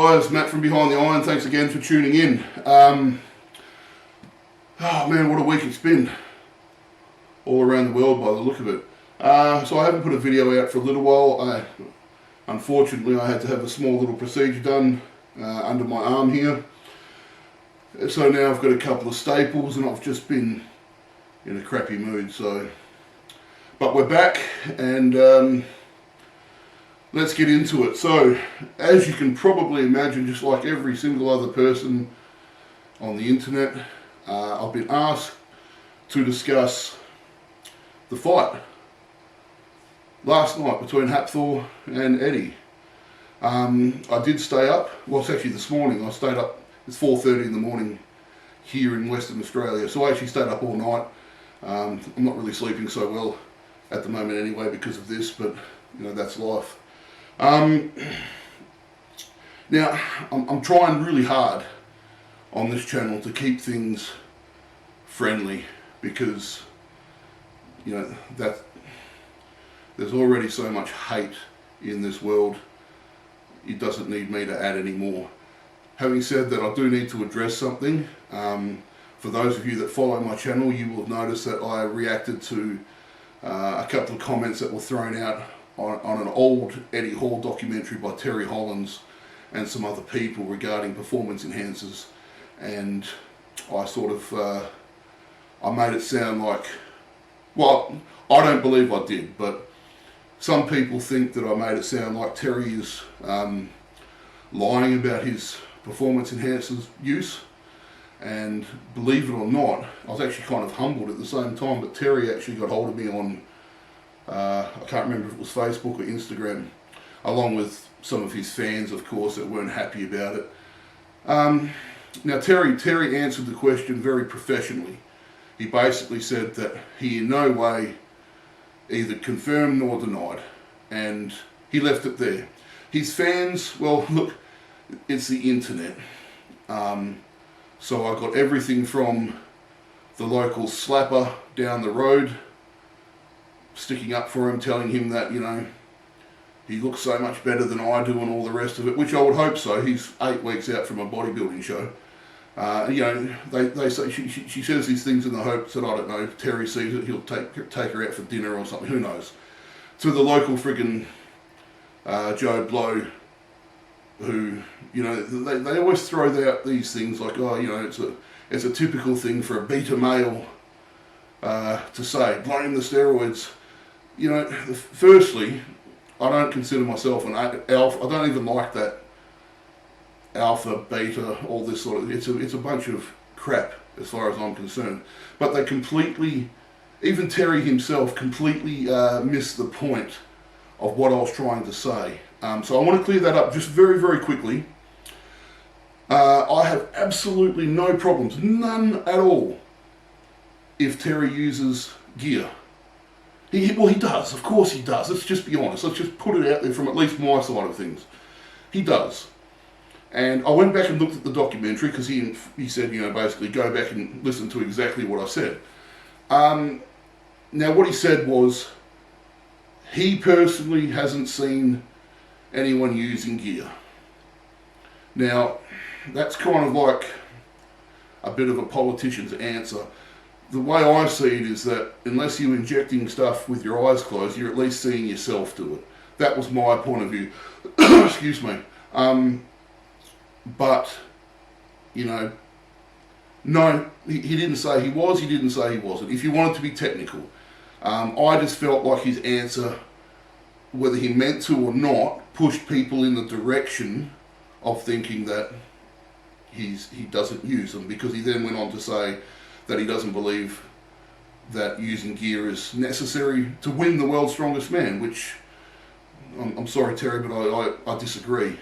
guys, Matt from Behind the Iron. Thanks again for tuning in. Oh man, what a week it's been. All around the world by the look of it. So I haven't put a video out for a little while. Unfortunately, I had to have a small little procedure done under my arm here. So now I've got a couple of staples and I've just been in a crappy mood. But we're back and let's get into it. So, as you can probably imagine, just like every single other person on the internet, I've been asked to discuss the fight last night between Hatfull and Eddie. I did stay up. Well, it's actually this morning. I stayed up. It's 4:30 in the morning here in Western Australia. So I actually stayed up all night. I'm not really sleeping so well at the moment anyway because of this, but you know, that's life. Now, I'm trying really hard on this channel to keep things friendly because, you know, that there's already so much hate in this world. It doesn't need me to add any more. Having said that, I do need to address something. For those of you that follow my channel, you will have noticed that I reacted to a couple of comments that were thrown out on an old Eddie Hall documentary by Terry Hollins and some other people regarding performance enhancers, and I sort of I made it sound like, well, I don't believe I did, but some people think that I made it sound like Terry is lying about his performance enhancers use. And believe it or not, I was actually kind of humbled at the same time, but Terry actually got hold of me on I can't remember if it was Facebook or Instagram, along with some of his fans, of course, that weren't happy about it. Now, Terry answered the question very professionally. He basically said that he in no way either confirmed nor denied, and he left it there. His fans, well, look, it's the internet. So I got everything from the local slapper down the road, sticking up for him, telling him that, you know, he looks so much better than I do and all the rest of it, which I would hope so. He's 8 weeks out from a bodybuilding show. You know, they say she says these things in the hopes that, I don't know, if Terry sees it, he'll take her out for dinner or something, who knows. To the local friggin' Joe Blow, who, you know, they always throw out these things like, oh, you know, it's a typical thing for a beta male to say, blame the steroids. You know, firstly, I don't consider myself an alpha. I don't even like that alpha, beta, all this sort of, it's a bunch of crap as far as I'm concerned. But they completely, even Terry himself completely missed the point of what I was trying to say. So I want to clear that up just very, very quickly. I have absolutely no problems, none at all, if Terry uses gear. He does, of course he does. Let's just be honest. Let's just put it out there from at least my side of things. He does. And I went back and looked at the documentary because he said, you know, basically go back and listen to exactly what I said. Now what he said was, he personally hasn't seen anyone using gear. Now, that's kind of like a bit of a politician's answer. The way I see it is that unless you're injecting stuff with your eyes closed, you're at least seeing yourself do it. That was my point of view. Excuse me. But, you know, no, he didn't say he was, he didn't say he wasn't. If you wanted to be technical, I just felt like his answer, whether he meant to or not, pushed people in the direction of thinking that he doesn't use them, because he then went on to say that he doesn't believe that using gear is necessary to win the world's strongest man, which I'm sorry, Terry, but I disagree.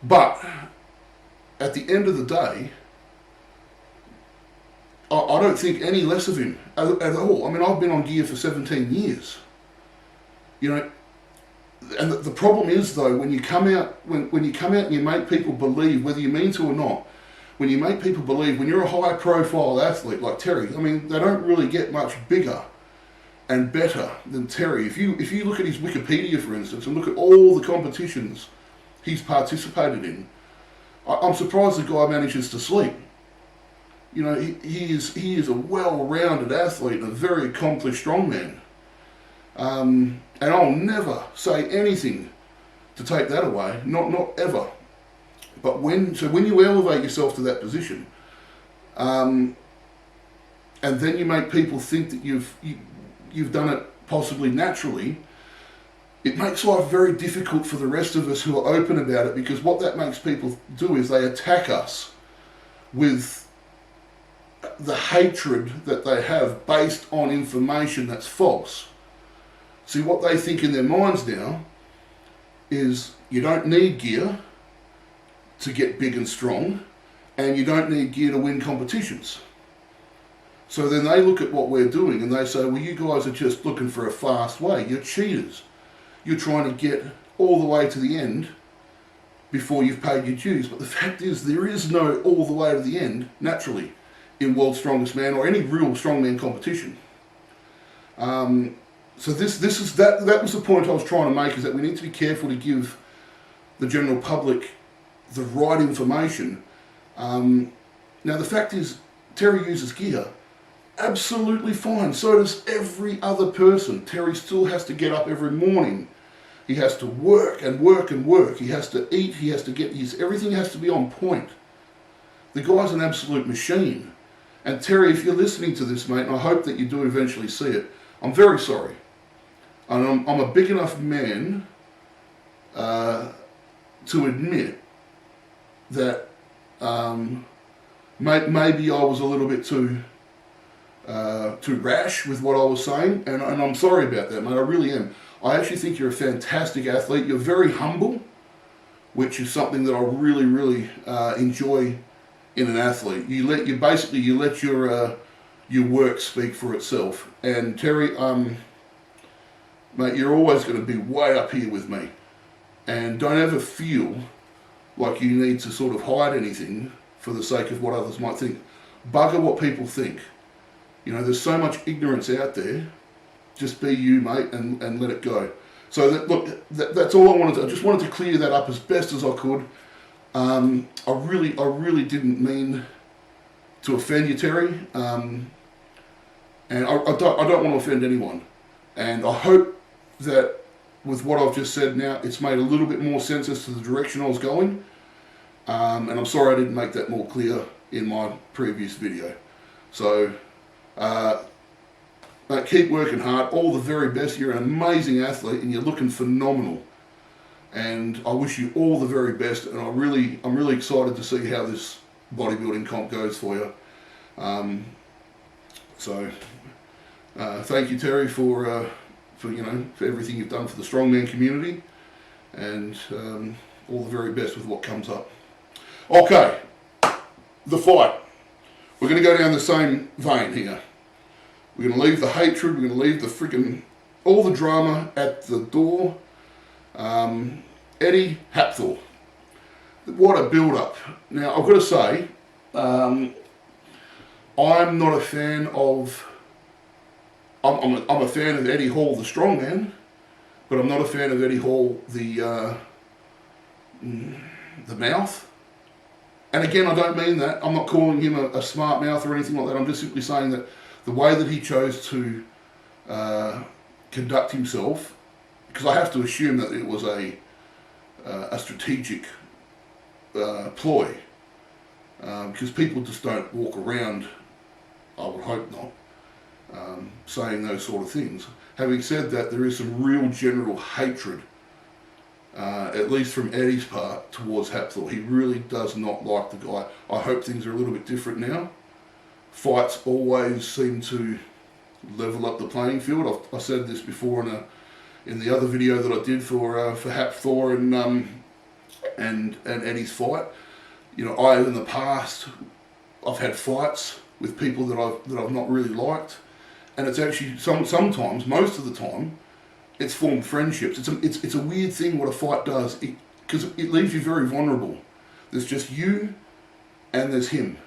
But at the end of the day, I don't think any less of him at all. I mean, I've been on gear for 17 years. You know, and the problem is though, when you come out, when you come out and you make people believe, whether you mean to or not, when you make people believe, when you're a high profile athlete like Terry, I mean, they don't really get much bigger and better than Terry. If you look at his Wikipedia, for instance, and look at all the competitions he's participated in. I'm surprised the guy manages to sleep. You know, he is a well-rounded athlete and a very accomplished strongman. And I'll never say anything to take that away, not ever. But when you elevate yourself to that position, and then you make people think that you've done it possibly naturally, it makes life very difficult for the rest of us who are open about it, because what that makes people do is they attack us with the hatred that they have based on information that's false. See, what they think in their minds now is you don't need gear to get big and strong, and you don't need gear to win competitions. So then they look at what we're doing and they say, well, you guys are just looking for a fast way. You're cheaters. You're trying to get all the way to the end before you've paid your dues. But the fact is, there is no all the way to the end, naturally, in World's Strongest Man or any real strongman competition. So that was the point I was trying to make, is that we need to be careful to give the general public the right information. Now the fact is, Terry uses gear. Absolutely fine. So does every other person. Terry still has to get up every morning. He has to work and work and work. He has to eat. He has to get everything has to be on point. The guy's an absolute machine. And Terry, if you're listening to this, mate, and I hope that you do eventually see it, I'm very sorry. And I'm a big enough man to admit that maybe I was a little bit too rash with what I was saying, and I'm sorry about that, mate. I really am. I actually think you're a fantastic athlete. You're very humble, which is something that I really, really enjoy in an athlete. You let your work speak for itself. And Terry, mate, you're always going to be way up here with me, and don't ever feel like you need to sort of hide anything for the sake of what others might think. Bugger what people think. You know, there's so much ignorance out there. Just be you, mate, and let it go. So that's all I wanted to. I just wanted to clear that up as best as I could. I really didn't mean to offend you, Terry. And I don't want to offend anyone. And I hope that with what I've just said now, it's made a little bit more sense as to the direction I was going. And I'm sorry I didn't make that more clear in my previous video. So, keep working hard. All the very best. You're an amazing athlete and you're looking phenomenal. And I wish you all the very best. And I'm really excited to see how this bodybuilding comp goes for you. Thank you, Terry, for everything you've done for the strongman community, and all the very best with what comes up. Okay, the fight. We're going to go down the same vein here. We're going to leave the hatred, we're going to leave the all the drama at the door. Eddie Hatfull. What a build-up. Now, I've got to say, I'm not a fan of... I'm a fan of Eddie Hall, the strongman, but I'm not a fan of Eddie Hall, the mouth. And again, I don't mean that. I'm not calling him a smart mouth or anything like that. I'm just simply saying that the way that he chose to conduct himself, because I have to assume that it was a strategic ploy, because people just don't walk around, I would hope not, saying those sort of things. Having said that, there is some real general hatred, at least from Eddie's part, towards Hatfull. He really does not like the guy. I hope things are a little bit different now. Fights always seem to level up the playing field. I said this before in the other video that I did for Thor and Eddie's fight. You know, in the past, I've had fights with people that I've not really liked, and it's actually sometimes, most of the time, it's formed friendships. It's a weird thing what a fight does, because it leaves you very vulnerable. There's just you, and there's him,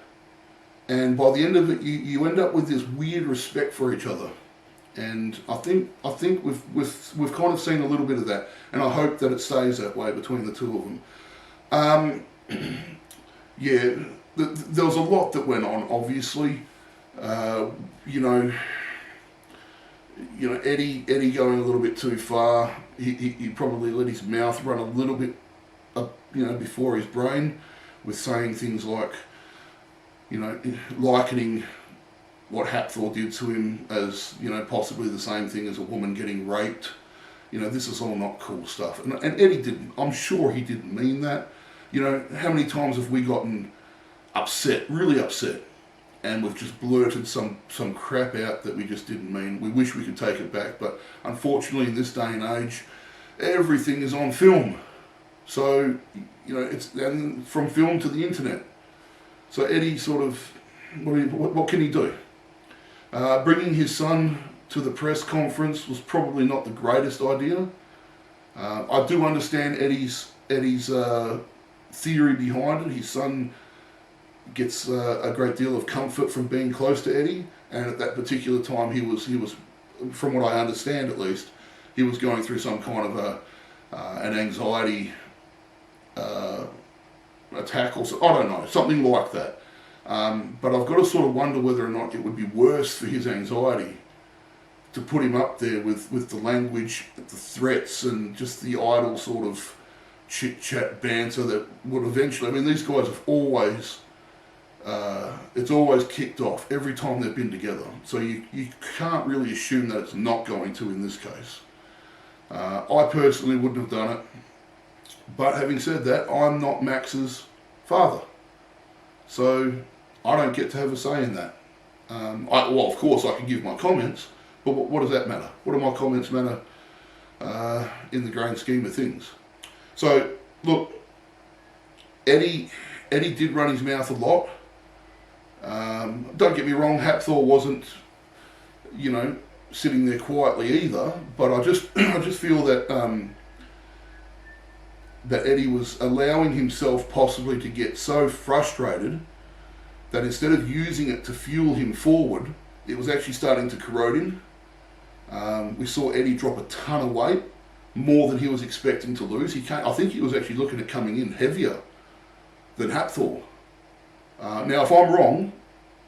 and by the end of it, you end up with this weird respect for each other, And I think we've kind of seen a little bit of that, and I hope that it stays that way between the two of them. Yeah, there was a lot that went on. Obviously, you know, Eddie going a little bit too far. He probably let his mouth run a little bit, before his brain, with saying things like, likening what Hatfull did to him as, possibly the same thing as a woman getting raped. This is all not cool stuff. And Eddie didn't. I'm sure he didn't mean that. How many times have we gotten upset, really upset, and we've just blurted some crap out that we just didn't mean. We wish we could take it back, but unfortunately in this day and age, everything is on film. So, it's and from film to the internet. So Eddie sort of, what can he do? Bringing his son to the press conference was probably not the greatest idea. I do understand Eddie's theory behind it. His son gets a great deal of comfort from being close to Eddie, and at that particular time he was, from what I understand at least, he was going through some kind of an anxiety attack or so, I don't know, something like that. But I've got to sort of wonder whether or not it would be worse for his anxiety to put him up there with the language, the threats, and just the idle sort of chit-chat banter that would eventually, these guys have always, it's always kicked off every time they've been together. So you can't really assume that it's not going to in this case. I personally wouldn't have done it. But having said that, I'm not Max's father. So I don't get to have a say in that. Of course I can give my comments, but what does that matter? What do my comments matter in the grand scheme of things? So, look, Eddie did run his mouth a lot. Don't get me wrong, Hatfull wasn't, sitting there quietly either, but I just feel that that Eddie was allowing himself possibly to get so frustrated that instead of using it to fuel him forward, it was actually starting to corrode him. We saw Eddie drop a ton of weight, more than he was expecting to lose. I think he was actually looking at coming in heavier than Hatfull. Now, if I'm wrong,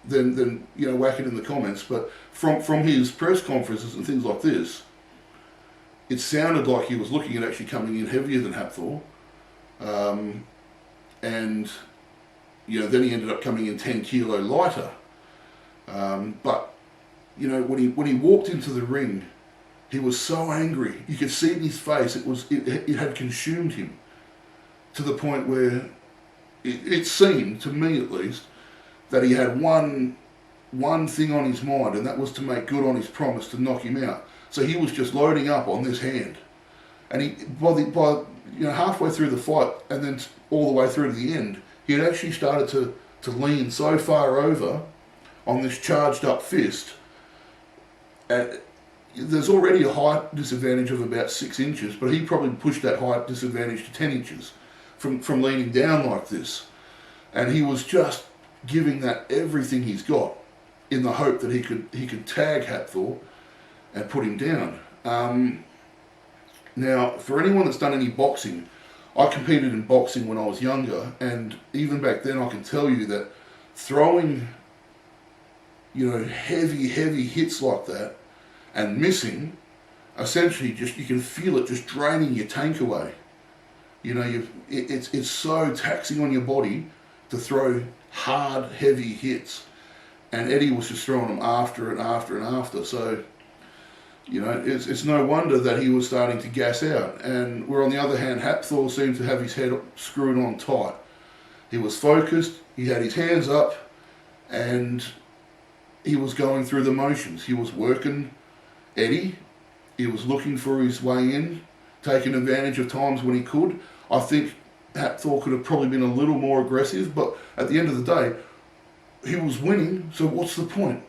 then whack it in the comments. But from his press conferences and things like this, it sounded like he was looking at actually coming in heavier than Hatfull. And then he ended up coming in 10 kilo lighter. But when he walked into the ring, he was so angry. You could see in his face it had consumed him to the point where it seemed, to me at least, that he had one thing on his mind, and that was to make good on his promise to knock him out. So he was just loading up on this hand, and he by halfway through the fight, and then all the way through to the end, he had actually started to lean so far over on this charged up fist. There's already a height disadvantage of about 6 inches, but he probably pushed that height disadvantage to 10 inches from leaning down like this. And he was just giving that everything he's got in the hope that he could tag Hatfull and put him down. Now, for anyone that's done any boxing, I competed in boxing when I was younger, and even back then I can tell you that throwing, heavy hits like that and missing, essentially you can feel it just draining your tank away. It's so taxing on your body to throw hard, heavy hits, and Eddie was just throwing them after and after and after. So, it's no wonder that he was starting to gas out. And where on the other hand, Hatfull seemed to have his head screwed on tight. He was focused, he had his hands up, and he was going through the motions. He was working Eddie, he was looking for his way in, taking advantage of times when he could. I think Hatfull could have probably been a little more aggressive, but at the end of the day, he was winning, so what's the point?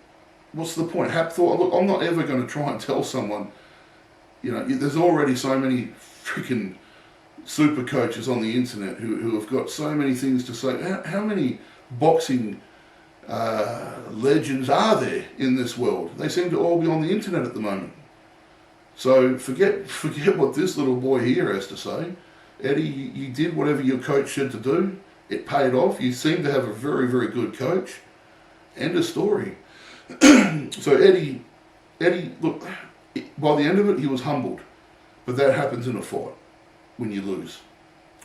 What's the point? Hatfull, look, I'm not ever going to try and tell someone, there's already so many freaking super coaches on the internet who have got so many things to say. How many boxing legends are there in this world. They seem to all be on the internet at the moment. So forget what this little boy here has to say. Eddie, you did whatever your coach said to do. It paid off. You seem to have a very, very good coach. End of story. So Eddie, look, by the end of it, he was humbled. But that happens in a fight when you lose.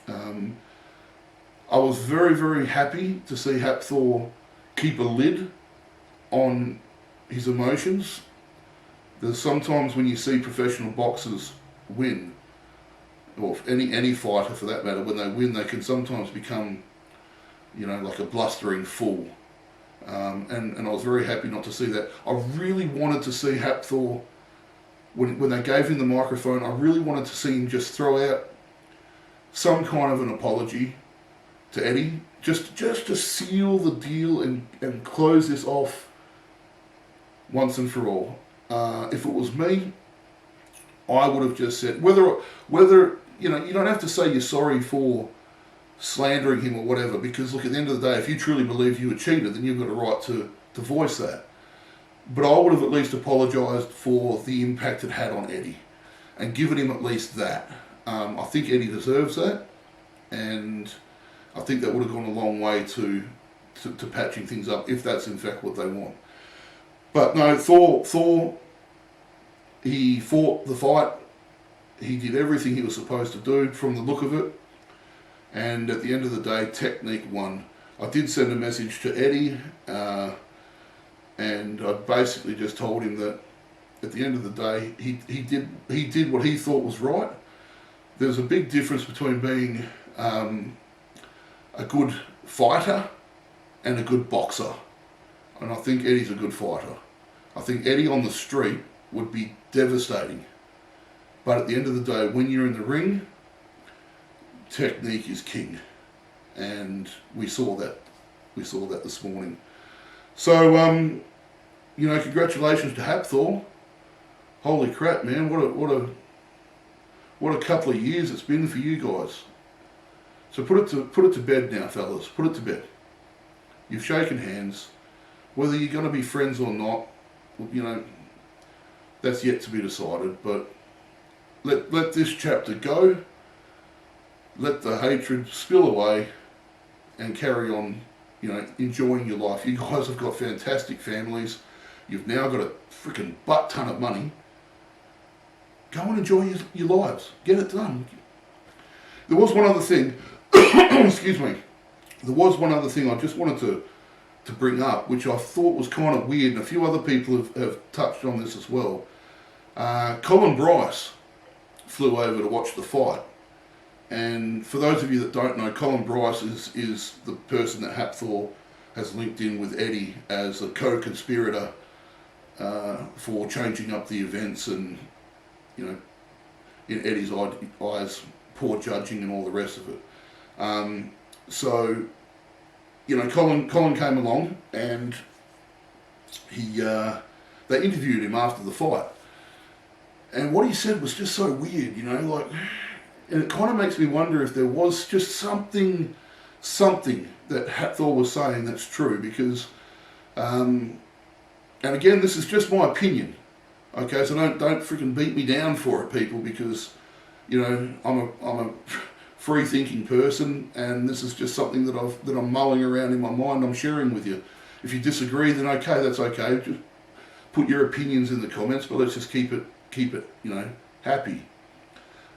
I was very, very happy to see Hatfull keep a lid on his emotions. There's sometimes when you see professional boxers win, or any fighter for that matter, when they win, they can sometimes become, like a blustering fool. And I was very happy not to see that. I really wanted to see Hatfull, when they gave him the microphone, I really wanted to see him just throw out some kind of an apology to Eddie, just to seal the deal and close this off once and for all. If it was me, I would have just said, whether you don't have to say you're sorry for slandering him or whatever, because look, at the end of the day, if you truly believe you were cheated, then you've got a right to voice that. But I would have at least apologised for the impact it had on Eddie and given him at least that. I think Eddie deserves that, and I think that would have gone a long way to patching things up, if that's in fact what they want. But no, Thor, he fought the fight. He did everything he was supposed to do from the look of it. And at the end of the day, technique won. I did send a message to Eddie, and I basically just told him that at the end of the day, he did what he thought was right. There's a big difference between being a good fighter and a good boxer. And I think Eddie's a good fighter. I think Eddie on the street would be devastating. But at the end of the day, when you're in the ring, technique is king. And we saw that. We saw that this morning. So, congratulations to Hatfull. Holy crap, man. What a couple of years it's been for you guys. So put it to bed now, fellas. Put it to bed. You've shaken hands. Whether you're going to be friends or not, that's yet to be decided. But let this chapter go. Let the hatred spill away and carry on, enjoying your life. You guys have got fantastic families. You've now got a freaking butt ton of money. Go and enjoy your lives. Get it done. There was one other thing. Excuse me. There was one other thing I just wanted to bring up, which I thought was kind of weird, and a few other people have touched on this as well. Colin Bryce flew over to watch the fight. And for those of you that don't know, Colin Bryce is the person that Hatfull has linked in with Eddie as a co-conspirator for changing up the events and, in Eddie's eyes, poor judging and all the rest of it. So, Colin came along and they interviewed him after the fight. And what he said was just so weird, and it kind of makes me wonder if there was just something that Hatfull was saying that's true, because, and again, this is just my opinion, okay, so don't freaking beat me down for it, people, because, I'm a free-thinking person, and this is just something that I'm mulling around in my mind, I'm sharing with you. If you disagree, then okay, that's okay, just put your opinions in the comments, but let's just keep it, happy.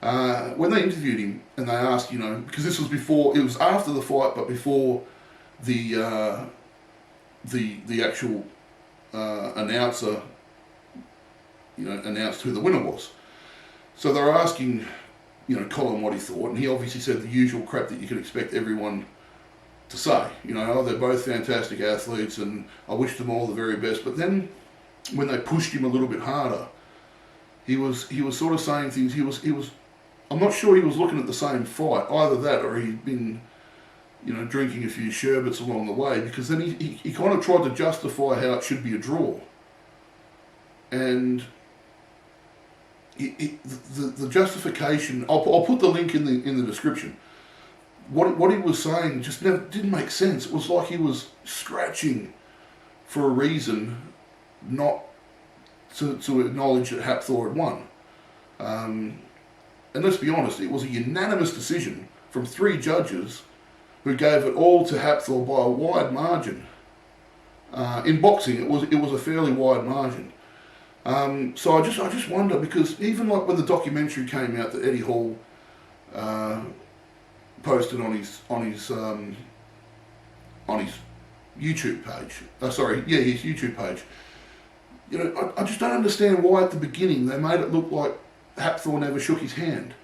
When they interviewed him and they asked, because this was before, it was after the fight, but before the actual announcer, announced who the winner was. So they were asking, Colin what he thought, and he obviously said the usual crap that you can expect everyone to say. They're both fantastic athletes, and I wish them all the very best. But then, when they pushed him a little bit harder, he was sort of saying things. He was. I'm not sure he was looking at the same fight. Either that, or he'd been, drinking a few sherbets along the way. Because then he kind of tried to justify how it should be a draw. And the justification. I'll put the link in the description. What he was saying just didn't make sense. It was like he was scratching for a reason not to acknowledge that Hatfull had won. And let's be honest, it was a unanimous decision from 3 judges who gave it all to Hatfull by a wide margin. In boxing, it was a fairly wide margin. So I just wonder, because even like when the documentary came out that Eddie Hall posted on his YouTube page, his YouTube page. You know, I just don't understand why at the beginning they made it look like Hatfull never shook his hand.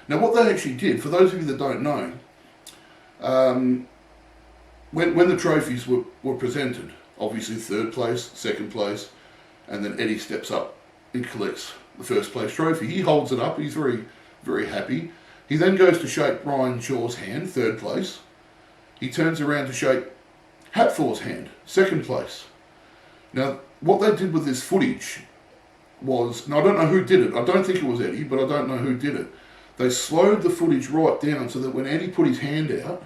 Now, what they actually did, for those of you that don't know, when the trophies were presented, obviously 3rd place, 2nd place, and then Eddie steps up and collects the 1st place trophy. He holds it up, he's very, very happy. He then goes to shake Brian Shaw's hand, 3rd place. He turns around to shake Hatfull's hand, 2nd place. Now, what they did with this footage was, now I don't know who did it, I don't think it was Eddie, but I don't know who did it. They slowed the footage right down so that when Eddie put his hand out,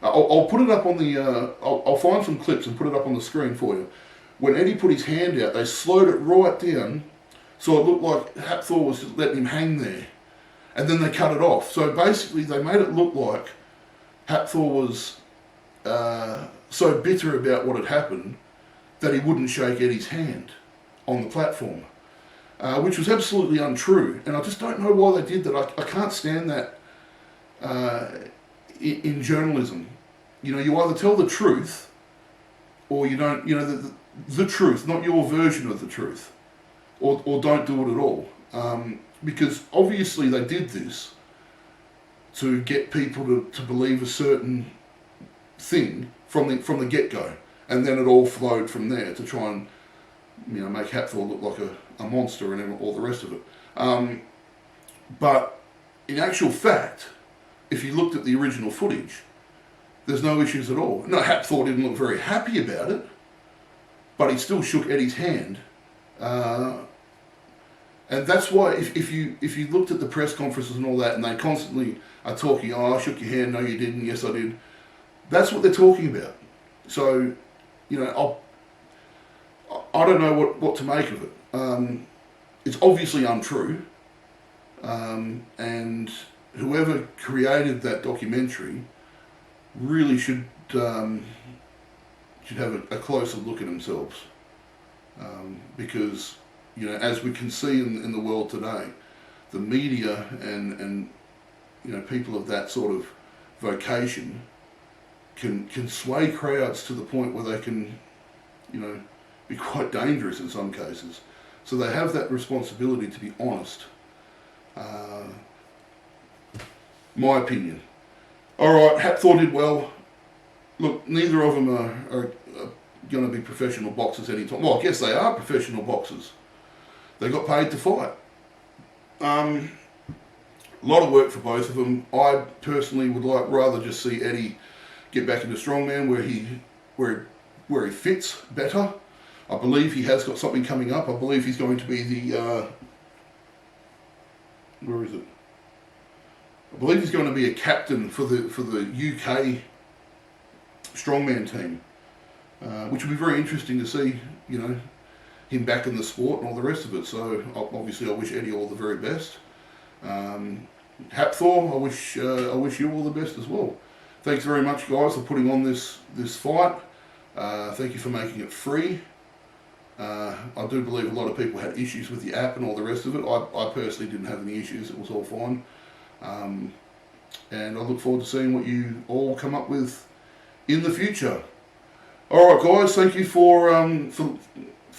I'll put it up on the, I'll find some clips and put it up on the screen for you. When Eddie put his hand out, they slowed it right down so it looked like Hatfull was just letting him hang there. And then they cut it off. So basically they made it look like Hatfull was so bitter about what had happened that he wouldn't shake Eddie's hand on the platform, which was absolutely untrue. And I just don't know why they did that. I can't stand that in journalism. You know, you either tell the truth or you don't, you know, the truth, not your version of the truth, or don't do it at all. Because obviously they did this to get people to believe a certain thing from the get-go, and then it all flowed from there to try and, you know, make Hatfull look like a monster and all the rest of it. But in actual fact, if you looked at the original footage, there's no issues at all. No, Hatfull didn't look very happy about it, but he still shook Eddie's hand. And that's why if you looked at the press conferences and all that, and they constantly are talking, oh, I shook your hand, no you didn't, yes I did. That's what they're talking about. So, you know, I don't know what to make of it. It's obviously untrue, and whoever created that documentary really should have a closer look at themselves, because, you know, as we can see in the world today, the media and you know, people of that sort of vocation can sway crowds to the point where they can, you know, be quite dangerous in some cases. So they have that responsibility to be honest. My opinion. Alright, Hatfull did well. Look, neither of them are going to be professional boxers anytime. Well, I guess they are professional boxers. They got paid to fight. A lot of work for both of them. I personally would rather just see Eddie get back into strongman where he fits better. I believe he has got something coming up. I believe he's going to be the where is it? I believe he's going to be a captain for the UK strongman team, which will be very interesting to see. You know, him back in the sport and all the rest of it. So obviously I wish Eddie all the very best. Hatfull, I wish you all the best as well. Thanks very much, guys, for putting on this fight. Thank you for making it free. I do believe a lot of people had issues with the app and all the rest of it. I personally didn't have any issues. It was all fine. And I look forward to seeing what you all come up with in the future. Alright guys, thank you for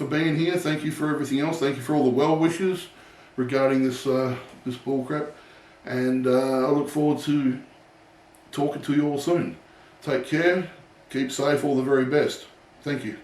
being here. Thank you for everything else. Thank you for all the well wishes regarding this bullcrap. And I look forward to talking to you all soon. Take care. Keep safe. All the very best. Thank you.